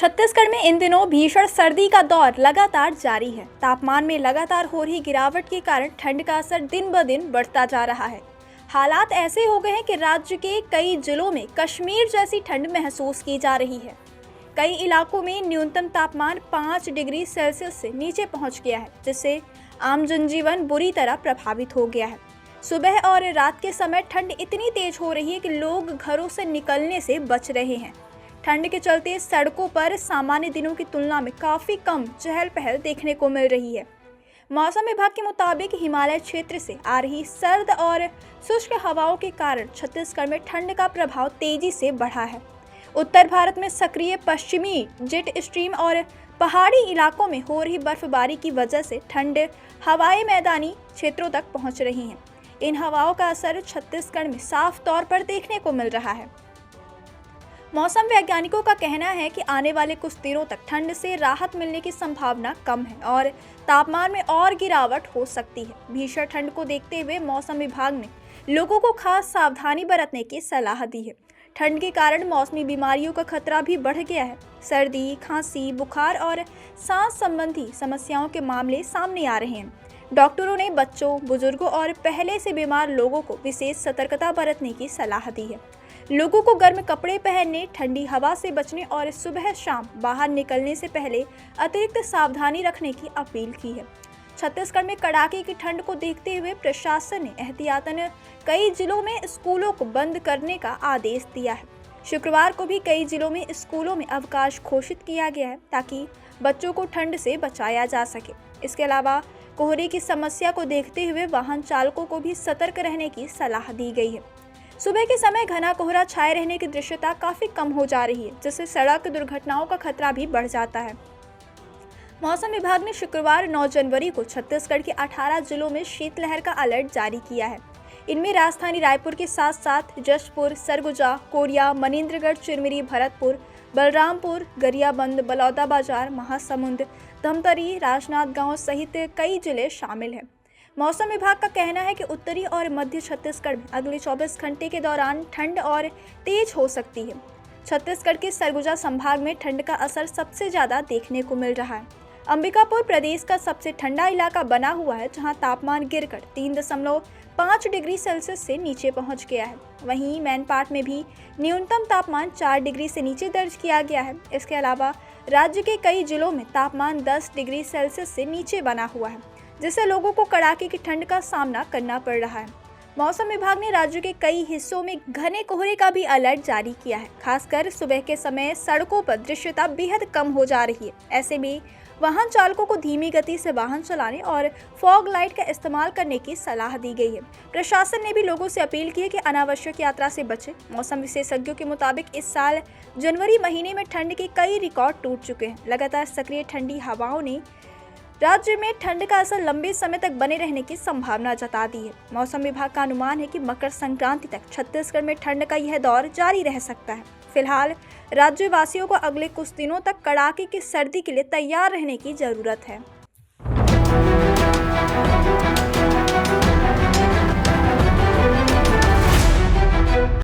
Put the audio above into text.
छत्तीसगढ़ में इन दिनों भीषण सर्दी का दौर लगातार जारी है। तापमान में लगातार हो रही गिरावट के कारण ठंड का असर दिन ब दिन बढ़ता जा रहा है। हालात ऐसे हो गए हैं कि राज्य के कई जिलों में कश्मीर जैसी ठंड महसूस की जा रही है। कई इलाकों में न्यूनतम तापमान 5 डिग्री सेल्सियस से नीचे पहुंच गया है, जिससे आम जनजीवन बुरी तरह प्रभावित हो गया है। सुबह और रात के समय ठंड इतनी तेज हो रही है कि लोग घरों से निकलने से बच रहे हैं। ठंड के चलते सड़कों पर सामान्य दिनों की तुलना में काफ़ी कम चहल पहल देखने को मिल रही है। मौसम विभाग के मुताबिक हिमालय क्षेत्र से आ रही सर्द और शुष्क हवाओं के कारण छत्तीसगढ़ में ठंड का प्रभाव तेजी से बढ़ा है। उत्तर भारत में सक्रिय पश्चिमी जेट स्ट्रीम और पहाड़ी इलाकों में हो रही बर्फबारी की वजह से ठंड हवाएं मैदानी क्षेत्रों तक पहुंच रही हैं। इन हवाओं का असर छत्तीसगढ़ में साफ तौर पर देखने को मिल रहा है। मौसम वैज्ञानिकों का कहना है कि आने वाले कुछ दिनों तक ठंड से राहत मिलने की संभावना कम है और तापमान में और गिरावट हो सकती है। भीषण ठंड को देखते हुए मौसम विभाग ने लोगों को खास सावधानी बरतने की सलाह दी है। ठंड के कारण मौसमी बीमारियों का खतरा भी बढ़ गया है। सर्दी, खांसी, बुखार और सांस संबंधी समस्याओं के मामले सामने आ रहे हैं। डॉक्टरों ने बच्चों, बुजुर्गों और पहले से बीमार लोगों को विशेष सतर्कता बरतने की सलाह दी है। लोगों को गर्म कपड़े पहनने, ठंडी हवा से बचने और सुबह शाम बाहर निकलने से पहले अतिरिक्त सावधानी रखने की अपील की है। छत्तीसगढ़ में कड़ाके की ठंड को देखते हुए प्रशासन ने एहतियातन कई जिलों में स्कूलों को बंद करने का आदेश दिया है। शुक्रवार को भी कई जिलों में स्कूलों में अवकाश घोषित किया गया है ताकि बच्चों को ठंड से बचाया जा सके। इसके अलावा कोहरे की समस्या को देखते हुए वाहन चालकों को भी सतर्क रहने की सलाह दी गई है। सुबह के समय घना कोहरा छाए रहने की दृश्यता काफ़ी कम हो जा रही है, जिससे सड़क दुर्घटनाओं का खतरा भी बढ़ जाता है। मौसम विभाग ने शुक्रवार 9 जनवरी को छत्तीसगढ़ के 18 जिलों में शीतलहर का अलर्ट जारी किया है। इनमें राजधानी रायपुर के साथ साथ जशपुर, सरगुजा, कोरिया, मनेन्द्रगढ़, चिरमिरी, भरतपुर, बलरामपुर, गरियाबंद, बलौदाबाजार, महासमुंद, धमतरी, राजनांदगांव सहित कई जिले शामिल हैं। मौसम विभाग का कहना है कि उत्तरी और मध्य छत्तीसगढ़ में अगले 24 घंटे के दौरान ठंड और तेज हो सकती है। छत्तीसगढ़ के सरगुजा संभाग में ठंड का असर सबसे ज़्यादा देखने को मिल रहा है। अंबिकापुर प्रदेश का सबसे ठंडा इलाका बना हुआ है, जहां तापमान गिरकर 3.5 डिग्री सेल्सियस से नीचे पहुंच गया है। वहीं मैनपाट में भी न्यूनतम तापमान 4 डिग्री से नीचे दर्ज किया गया है। इसके अलावा राज्य के कई जिलों में तापमान 10 डिग्री सेल्सियस से नीचे बना हुआ है, जिससे लोगों को कड़ाके की ठंड का सामना करना पड़ रहा है। मौसम विभाग ने राज्य के कई हिस्सों में घने कोहरे का भी अलर्ट जारी किया है। खासकर सुबह के समय सड़कों पर दृश्यता बेहद कम हो जा रही है। ऐसे में वाहन चालकों को धीमी गति से वाहन चलाने और फॉग लाइट का इस्तेमाल करने की सलाह दी गई है। प्रशासन ने भी लोगों से अपील की है कि अनावश्यक यात्रा से बचें। मौसम विशेषज्ञों के मुताबिक इस साल जनवरी महीने में ठंड के कई रिकॉर्ड टूट चुके हैं। लगातार सक्रिय ठंडी हवाओं ने राज्य में ठंड का असर लंबे समय तक बने रहने की संभावना जता दी है। मौसम विभाग का अनुमान है कि मकर संक्रांति तक छत्तीसगढ़ में ठंड का यह दौर जारी रह सकता है। फिलहाल राज्यवासियों को अगले कुछ दिनों तक कड़ाके की सर्दी के लिए तैयार रहने की जरूरत है।